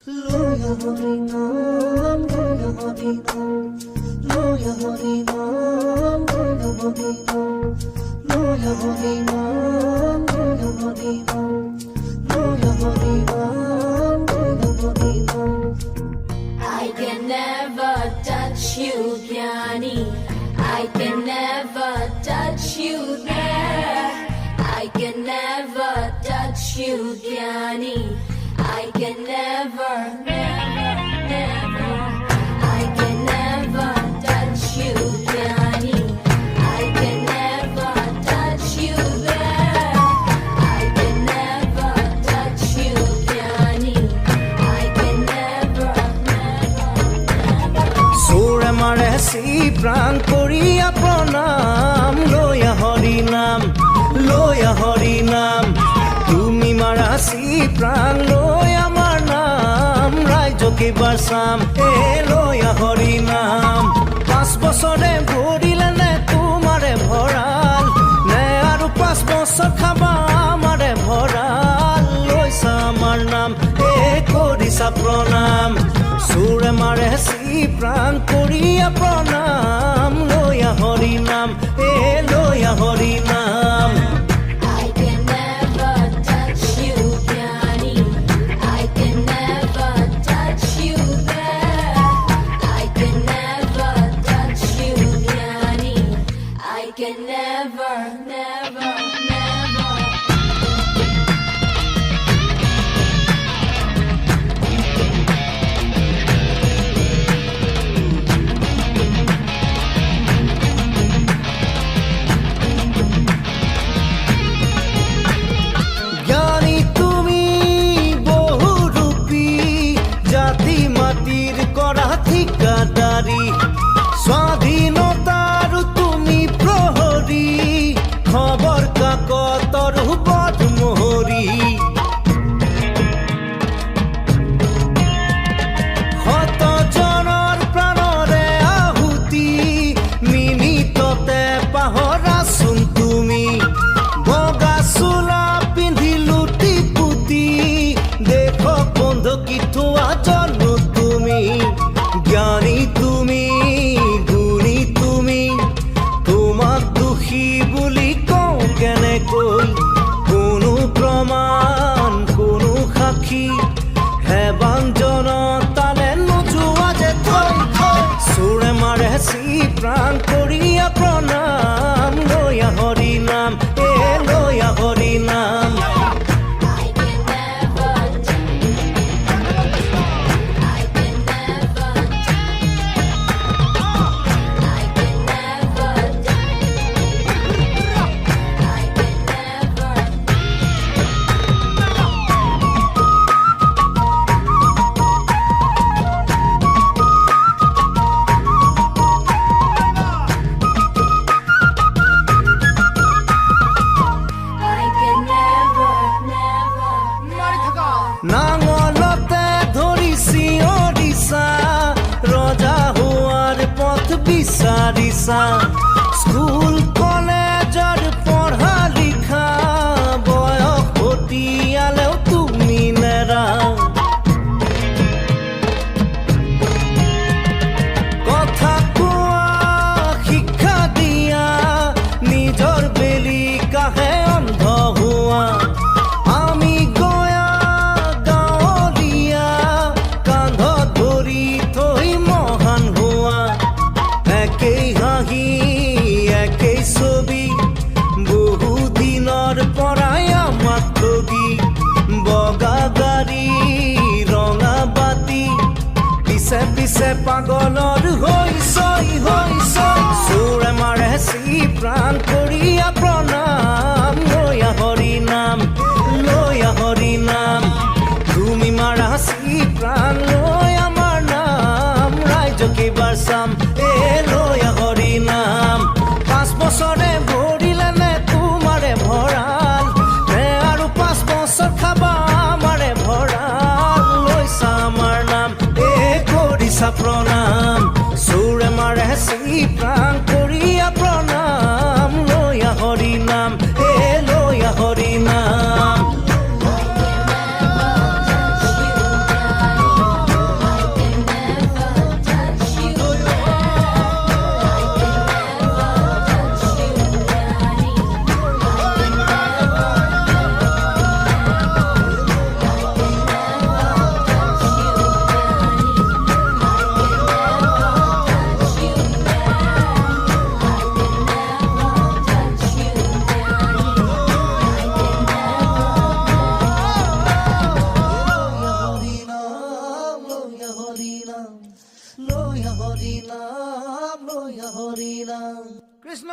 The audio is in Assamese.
Loya Harinam, Loya Harinam, Loya Harinam, Loya Harinam, Loya Harinam, Loya Harinam, Loya Harinam, Loya Harinam. I can never touch you, Gyani. I can never touch you there. I can never touch you, Gyani. I can never, never, never. I can never touch you, Gyani. I can never touch you there. I can never touch you, Gyani. I can never, never, never. Sura maresi pran koriya pranam, loya harinam, loya harinam. Tumi marasi pran loya amar naam, raijo ke barsam e loya harinam. 5 বছরে ভরিলে নে তোমারে ভরাল, নে আৰু 5 বছর খাবা আমারে ভরাল। লইছা আমার নাম এ করিছা প্রণাম, সুরে মারে সি প্রাণ করিয়া প্রণাম। লইয়া হরিনাম এ লইয়া হরিনাম। I can never touch you, Gyani. I can never touch you there. I can never touch you, Gyani. I can never, never, never. জ্ঞানী তুমি বহুরূপী, জাতি মাটির করা ঠিকাদারি। স্বাধীনতার তুমি প্রহরী, খবর কাকতর বদমোহরি। শত জনৰ প্ৰাণৰে আহুতি, মিনিটতে পাহৰাচোন তুমি। বগা চোলা পিন্ধি লুটি পুতি, দেশক বন্ধকি থোৱা জন্ম তুমি। জ্ঞানী তুমি, গুণী তুমি, তোমাক দোষী বুলি কওঁ কেনেকৈ? কোনো প্ৰমাণ, কোনো সাক্ষী, হেবাঞ্জন তালে নোযোৱা যে থৈ থৈ। চোৰে মাৰে চি প্ৰাণ কৰিয়া প্ৰণাম, লয়া হৰিনাম এ লয়া হৰিনাম। I can never, I can never, I can never, I can never. I can never, never, never. নাঙলতে ধৰিছি অৰিছা, ৰজা হোৱাৰ পথ বিচাৰিছা। স্কুল কলেজৰ পঢ়া লিখা, বয়স ভটিয়ালেও তুমি নেৰা। কথা কোৱা শিক্ষা দিয়া, নিজৰ বেলি কাহে অন্ধ হোৱা। আমি গয়া গাঁৱলীয়া, কান্ধত ধৰি থৈ মহান হোৱা। একেই হাঁহি একেই ছবি, বহুদিনৰ পৰাই আমাক ঠগি। বগা গাড়ী ৰঙা বাতি, পিছে পিছে পাগলৰ হৈছই হৈছই। চোৰে মাৰে চি প্ৰাণ কৰিয়া প্ৰণাম, লয়া হৰিনাম, লয়া হৰিনাম। তুমি মাৰা চি প্ৰাণ লৈ আমাৰ নাম, ৰাইজকে বাৰচাম এ লয়া হৰিনাম। 5 বছৰে ভৰিলে নে তোমাৰে ভৰাল, নে আৰু 5 বছৰ খাবা আমাৰে ভৰাল। লৈছা আমাৰ নাম এ কৰিছা প্ৰণাম, চোৰে মাৰে চি প্ৰাণ কৰিয়া প্ৰণাম, লয়া হৰিনাম এ লয়া হৰিনাম। I can never touch you, Gyani. Hari নাম লয়া হৰি নাম কৃষ্ণ